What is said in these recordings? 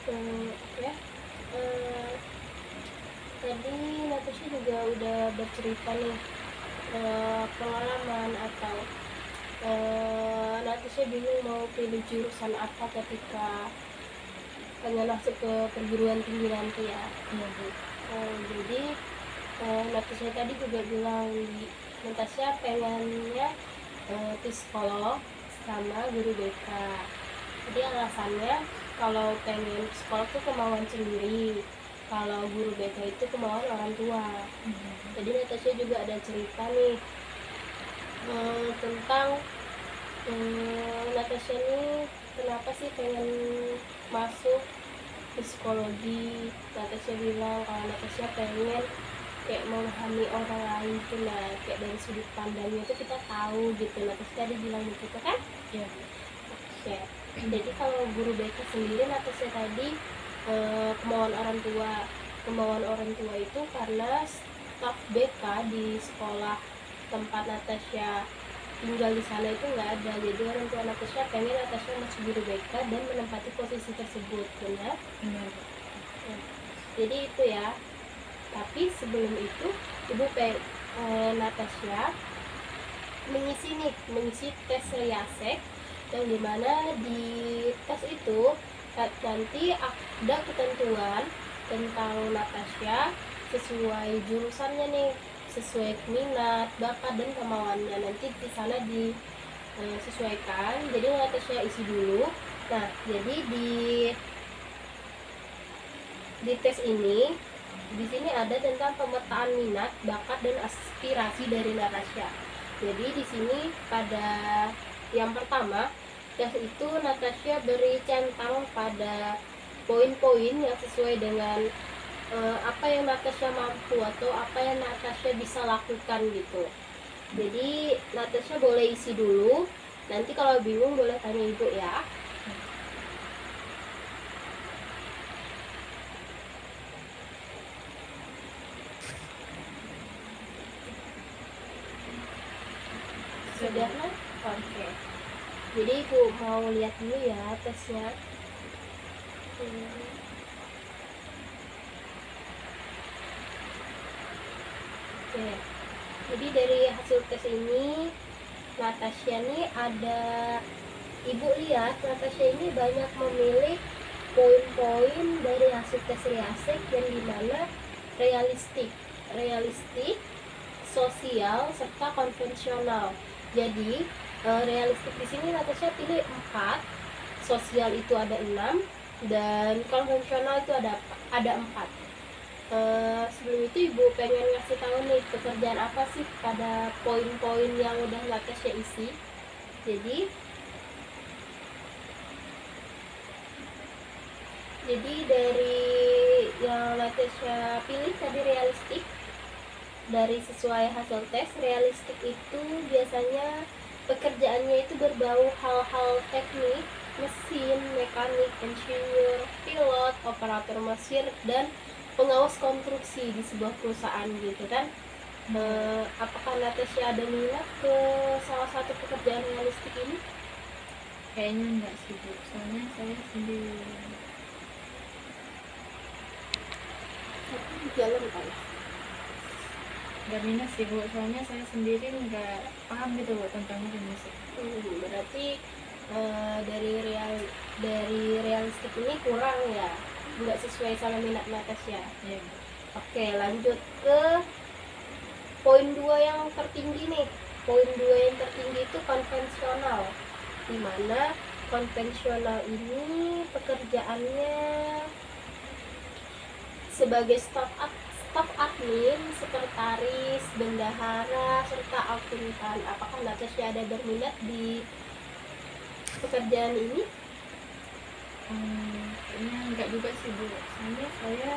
Apa ya, eh, tadi Natasha juga udah bercerita nih pengalaman atau Natasha bingung mau pilih jurusan apa ketika pengen masuk ke perguruan tinggi nanti ya. Iya Bu. Jadi Natasha tadi juga bilang Natasha pengennya psikolog sama guru BK. Jadi alasannya kalau pengen psikolog tuh kemauan sendiri, kalau guru BK itu kemauan orang tua. Jadi Natasha juga ada cerita nih tentang Natasha ini kenapa sih pengen masuk psikologi. Natasha bilang kalau Natasha pengen kayak memahami orang lain tuh, nah kayak dari sudut pandangnya itu kita tahu gitu. Natasha tadi bilang begitu kan? Iya. Oke. Jadi kalau guru BK sendiri Natasha tadi kemauan orang tua itu karena staf BK di sekolah tempat Natasha tinggal di sana itu nggak ada. Jadi orang tua Natasha pengen Natasha masuk guru BK dan menempati posisi tersebut, benar? Benar. Jadi itu ya. Tapi sebelum itu ibu Natasha mengisi tes Riasek, yang dimana di tes itu nanti ada ketentuan tentang Natasha sesuai jurusannya nih, sesuai minat, bakat dan kemauannya. Nanti di sana disesuaikan. Jadi Natasha isi dulu. Nah, jadi di tes ini di sini ada tentang pemetaan minat, bakat dan aspirasi dari Natasha. Jadi di sini pada yang pertama tes itu Natasha beri centang pada poin-poin yang sesuai dengan apa yang Natasha mampu atau apa yang Natasha bisa lakukan gitu. Jadi Natasha boleh isi dulu, nanti kalau bingung boleh tanya ibu ya. Sudah kan? Oke. Jadi ibu mau lihat dulu ya tesnya. Oke. Jadi dari hasil tes ini Natasha nih ada, ibu lihat Natasha ini banyak memilih poin-poin dari hasil tes Riasek yang dimana realistik, sosial serta konvensional. Jadi realistik di sini Natasha pilih 4, sosial itu ada 6 dan konvensional itu ada 4. Sebelum itu ibu pengen ngasih tahu nih pekerjaan apa sih pada poin-poin yang udah Natasha isi. Jadi dari yang Natasha pilih tadi realistik, dari sesuai hasil tes realistik itu biasanya pekerjaannya itu berbau hal-hal teknik, mesin, mekanik, insinyur, pilot, operator mesin dan pengawas konstruksi di sebuah perusahaan gitu kan. Apakah Natasha ada minat ke salah satu pekerjaan realistik ini? Kayaknya enggak sih Bu, soalnya saya sendiri Jalan kali. nggak minat sih Bu, soalnya saya sendiri nggak paham gitu Bu tentang mesin musik. Berarti dari realistik ini kurang ya, nggak sesuai sama minat Natasha. Iya. Oke, lanjut ke poin 2 yang tertinggi nih. Poin 2 yang tertinggi itu konvensional, dimana konvensional ini pekerjaannya sebagai staf admin, sekretaris, bendahara, serta akuntan. Apakah Natasha ada berminat di pekerjaan ini? Kayaknya enggak juga sih Bu, soalnya saya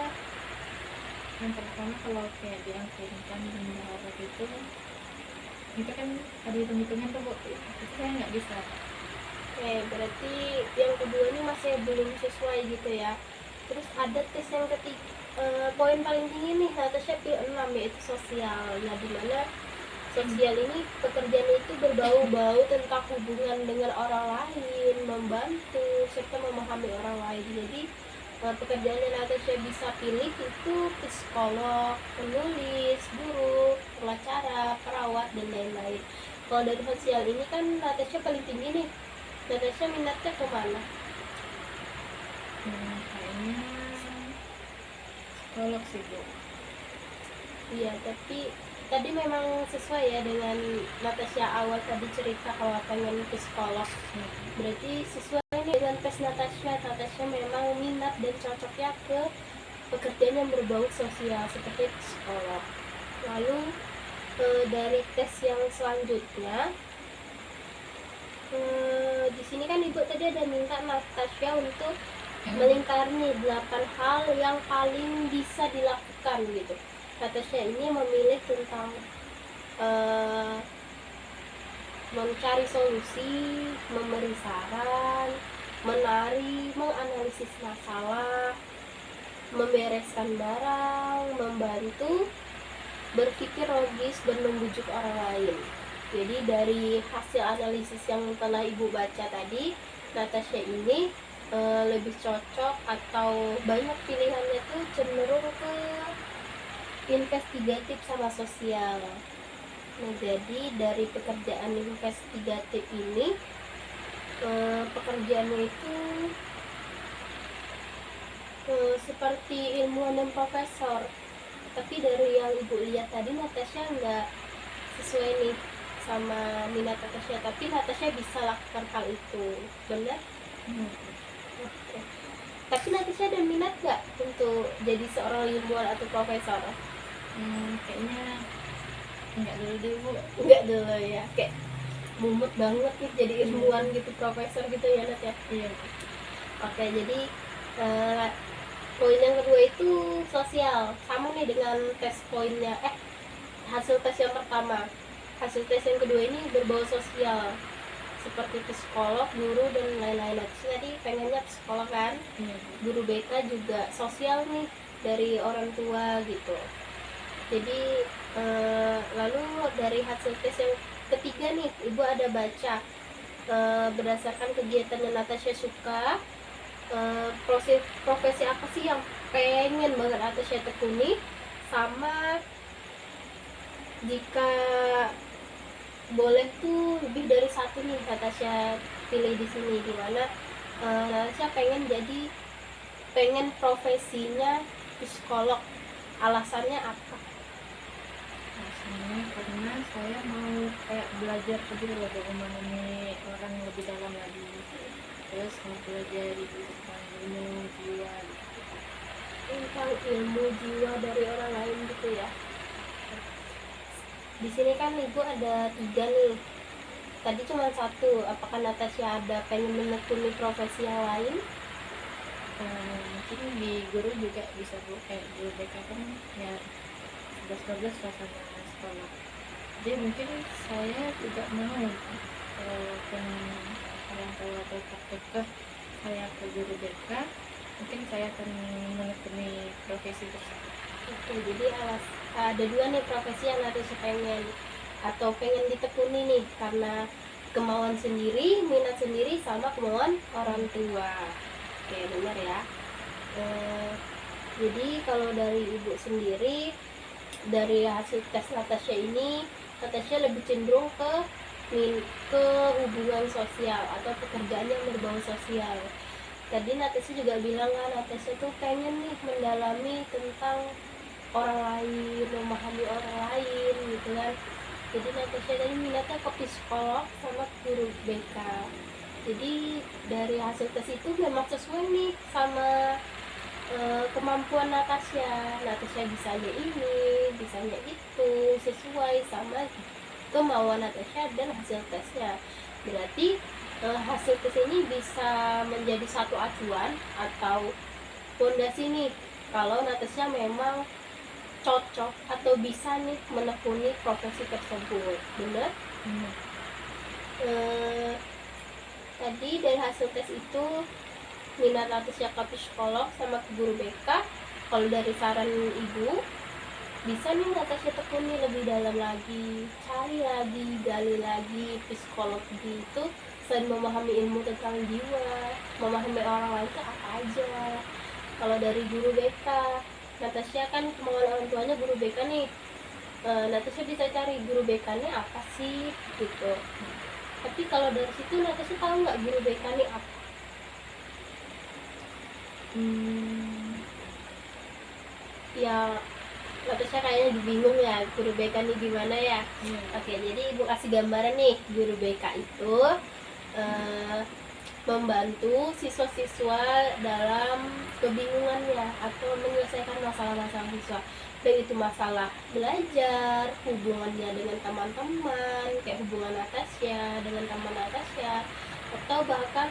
yang pertama kalau kayak di akuntan bendahara gitu itu kan ada hitung-hitungan tuh Bu, itu saya nggak bisa. Oke, berarti yang kedua ini masih belum sesuai gitu ya. Terus ada tes yang ketiga, poin paling tinggi nih Natasha pilih 6, yaitu sosial. Nah, dimana sosial ini pekerjaan itu berbau-bau tentang hubungan dengan orang lain, membantu serta memahami orang lain. Jadi pekerjaan yang Natasha bisa pilih itu psikolog, penulis, guru, pengacara, perawat, dan lain-lain. Kalau dari sosial ini kan Natasha paling tinggi nih. Natasha minatnya kemana? Kayaknya psikolog sih Bu. Iya, tapi tadi memang sesuai ya dengan Natasha awal tadi cerita kalau pengen psikolog. Berarti sesuai nih dengan tes Natasha. Natasha memang minat dan cocoknya ke pekerjaan yang berbau sosial seperti psikolog. Lalu dari tes yang selanjutnya, di sini kan ibu tadi ada minta Natasha untuk melingkari 8 hal yang paling bisa dilakukan gitu. Natasha ini memilih tentang mencari solusi, memberi saran, menari, menganalisis masalah, membereskan barang, membantu, berpikir logis, dan membujuk orang lain. Jadi dari hasil analisis yang telah ibu baca tadi, Natasha ini lebih cocok atau banyak pilihannya tuh cenderung ke investigatif sama sosial. Nah, jadi dari pekerjaan investigatif ini, pekerjaannya itu seperti ilmuwan dan profesor. Tapi dari yang ibu lihat tadi, Natasha nggak sesuai nih sama minat Natasha. Tapi Natasha bisa lakukan hal itu, benar? Oke. Tapi Natasha ada minat nggak untuk jadi seorang ilmuwan atau profesor? Kayaknya enggak dulu deh Bu. Enggak dulu ya, kayak mumet banget nih jadi ilmuwan gitu, profesor gitu ya Nat ya. Iya. Oke, jadi poin yang kedua itu sosial, sama nih dengan tes poinnya hasil tes yang pertama. Hasil tes yang kedua ini berbau sosial seperti psikolog, guru, dan lain-lain. Tadi pengennya psikolog kan, guru BK juga sosial nih dari orang tua gitu. Jadi lalu dari hasil tes yang ketiga nih, ibu ada baca berdasarkan kegiatan yang Natasha suka, profesi apa sih yang pengen banget Natasha tekuni, sama jika boleh tuh lebih dari satu nih Natasha pilih di sini, dimana Natasha pengen profesinya psikolog. Alasannya apa? Karena saya mau kayak belajar gitu loh bagaimana ini orang lebih dalam lagi, terus mau belajar tentang ilmu jiwa gitu. Tentang ilmu jiwa dari orang lain gitu ya. Di sini kan ibu ada 3 nih, tadi cuma 1. Apakah Natasha ada pengen menekuni profesi yang lain? Mungkin di guru juga bisa Bu, kayak guru BK kan ya 11-12 sama sekolah. Jadi mungkin saya tidak mau pengen orang tua atau praktek saya ke guru BK, mungkin saya akan menekuni profesi tersebut. Oke, jadi ada 2 nih profesi yang Natasha pengen atau pengen ditekuni nih karena kemauan sendiri, minat sendiri, sama kemauan orang tua. Oke, benar ya. Jadi kalau dari ibu sendiri, dari hasil tes Natasha ini, Natasha lebih cenderung ke hubungan sosial atau pekerjaan yang berbau sosial. Tadi Natasha juga bilang kan, Natasha tuh pengen nih mendalami tentang orang lain, memahami orang lain gitu kan. Jadi Natasha tadi minatnya ke psikolog sama guru BK. Jadi dari hasil tes itu memang sesuai nih sama kemampuan Natasha. Natasha bisanya ini, bisanya itu, sesuai sama kemauan Natasha dan hasil tesnya. Berarti hasil tes ini bisa menjadi satu acuan atau fondasi nih kalau Natasha memang cocok atau bisa nih menekuni profesi tersebut. Benar? Tadi dari hasil tes itu minat Natasha ke psikolog sama ke guru BK. Kalau dari saran ibu, bisa nih Natasha tekuni lebih dalam lagi, cari lagi, gali lagi. Psikologi itu selain memahami ilmu tentang jiwa, memahami orang lain itu apa aja, kalau dari guru BK. Natasha kan kemauan orang tuanya guru BK nih. Natasha bisa cari guru BK-nya apa sih gitu. Tapi kalau dari situ Natasha tahu nggak guru BK nih apa? Ya Natasha kayaknya bingung ya guru BK nih gimana ya. Oke, jadi ibu kasih gambaran nih. Guru BK itu membantu siswa-siswa dalam kebingungannya atau menyelesaikan masalah-masalah siswa, baik itu masalah belajar, hubungannya dengan teman-teman, kayak hubungan Natasha dengan teman Natasha, atau bahkan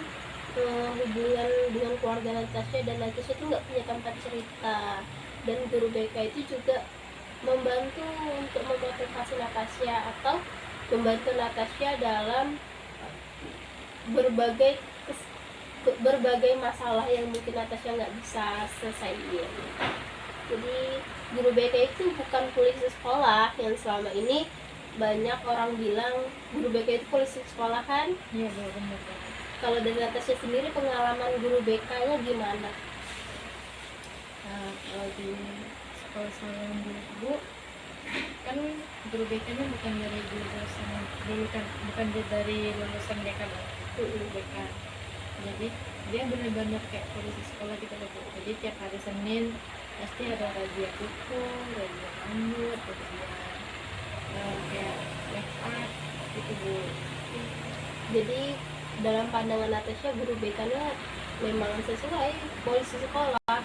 hubungan dengan keluarga Natasha dan Natasha itu nggak punya tempat cerita. Dan guru BK itu juga membantu untuk memotivasi Natasha atau membantu Natasha dalam berbagai masalah yang mungkin Natasha nggak bisa selesaiin. Jadi guru BK itu bukan polisi sekolah yang selama ini banyak orang bilang guru BK itu polisi sekolah kan? Iya benar. Kalau dari Natasha sendiri pengalaman guru BK-nya gimana? Kalau di sekolah saya yang dulu kan guru BK-nya bukan dari lulusan bukan dari lulusan BK BK. Jadi dia benar-benar kayak polisi sekolah gitu loh Bu. Jadi tiap hari Senin pasti ada razia kuku, razia rambut, razia kayak make up gitu Bu. Jadi dalam pandangan Natasha guru BK-nya memang sesuai polisi sekolah.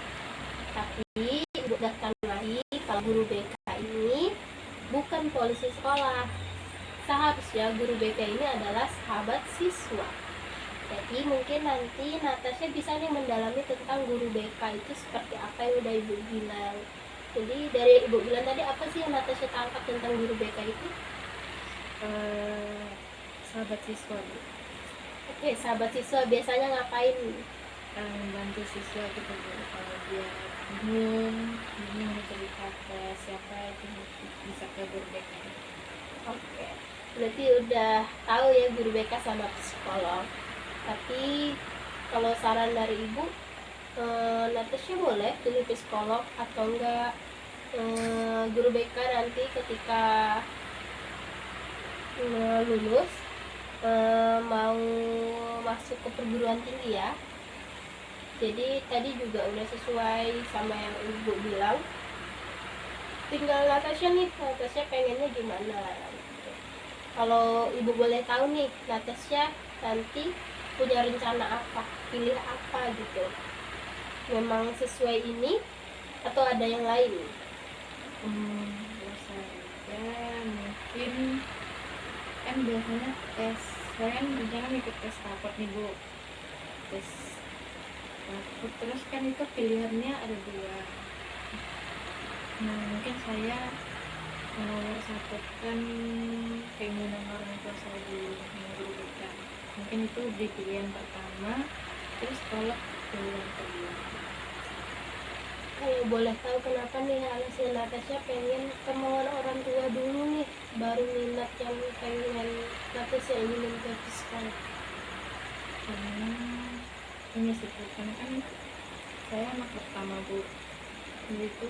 Tapi ibu tegaskan lagi kalau guru BK ini bukan polisi sekolah. Seharusnya guru BK ini adalah sahabat siswa. Jadi mungkin nanti Natasha bisa nih mendalami tentang guru BK itu seperti apa yang udah ibu bilang. Jadi dari ibu bilang tadi apa sih yang Natasha tangkap tentang guru BK itu? Sahabat siswa Bu. Oke, sahabat siswa biasanya ngapain? Membantu siswa gitu Bu. Kalau dia bingung mau cerita ke siapa itu bisa ke guru BK. Oke, berarti udah tahu ya guru BK sama psikolog. Tapi kalau saran dari ibu, Natasha boleh pilih psikolog atau enggak guru BK nanti ketika lulus mau masuk ke perguruan tinggi ya. Jadi tadi juga udah sesuai sama yang ibu bilang. Tinggal Natasha nih, Natasha pengennya gimana. Kalau ibu boleh tahu nih, Natasha nanti punya rencana apa, pilih apa gitu, memang sesuai ini atau ada yang lain? Saya mungkin kan biasanya tes, saya kan rencana ikut tes raport nih Bu, tes raport, terus kan itu pilihannya ada 2. Mungkin saya nomor satukan keinginan orang tua saya di guru BK. Mungkin itu di pilihan pertama, terus tolak pilihan kedua. Kalau boleh tahu kenapa nih alasan Natasha pengen kemauan orang tua dulu nih, baru minat yang pengen Natasha ingin menjadi sekolah? Karena ini sih Bu, karena kan saya anak pertama Bu, jadi itu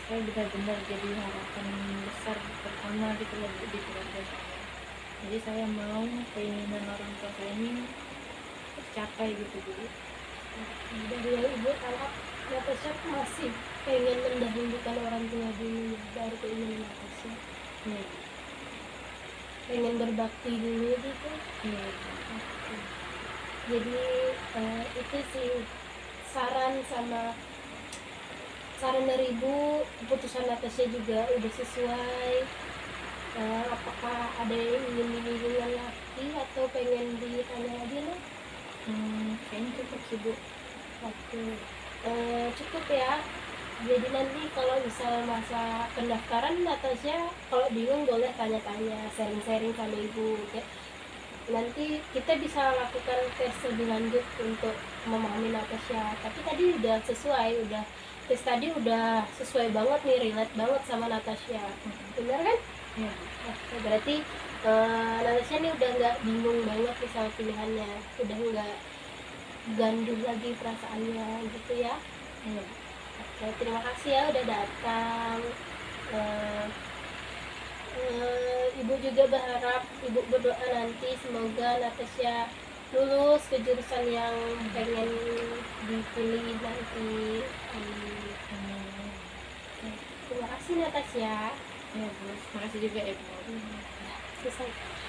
saya benar-benar jadi harapan besar pertama gitu loh Bu, di keluarga saya. Jadi saya mau keinginan orang tua saya ini tercapai gitu Bu. Dari yang ibu tangkap, Natasha masih pengen mendahulukan orang tua dulu baru keinginan Natasha. Pengen berbakti dulu gitu. Jadi itu sih saran dari ibu. Keputusan Natasha juga udah sesuai. Apakah ada yang ingin dibingungan lagi atau pengen ditanya lagi nih? Kayaknya cukup sih Bu. Oke, cukup ya. Jadi nanti kalau misal masa pendaftaran Natasha kalau bingung boleh tanya-tanya, sharing-sharing sama ibu ya. Nanti kita bisa lakukan tes lebih lanjut untuk memahami Natasha. Tapi tadi udah sesuai, tes tadi udah sesuai banget nih, relate banget sama Natasha. Benar kan? Ya. Oke, berarti Natasha nih udah nggak bingung banget nih sama pilihannya, udah nggak ganduh lagi perasaannya gitu ya. Iya. Oke, terima kasih ya udah datang. Eh, Ibu juga berharap, ibu berdoa nanti semoga Natasha lulus ke jurusan yang pengen dipilih nanti. Amin. Terima kasih Natasha. Ya Bu, makasih juga ya Bu. Selesai.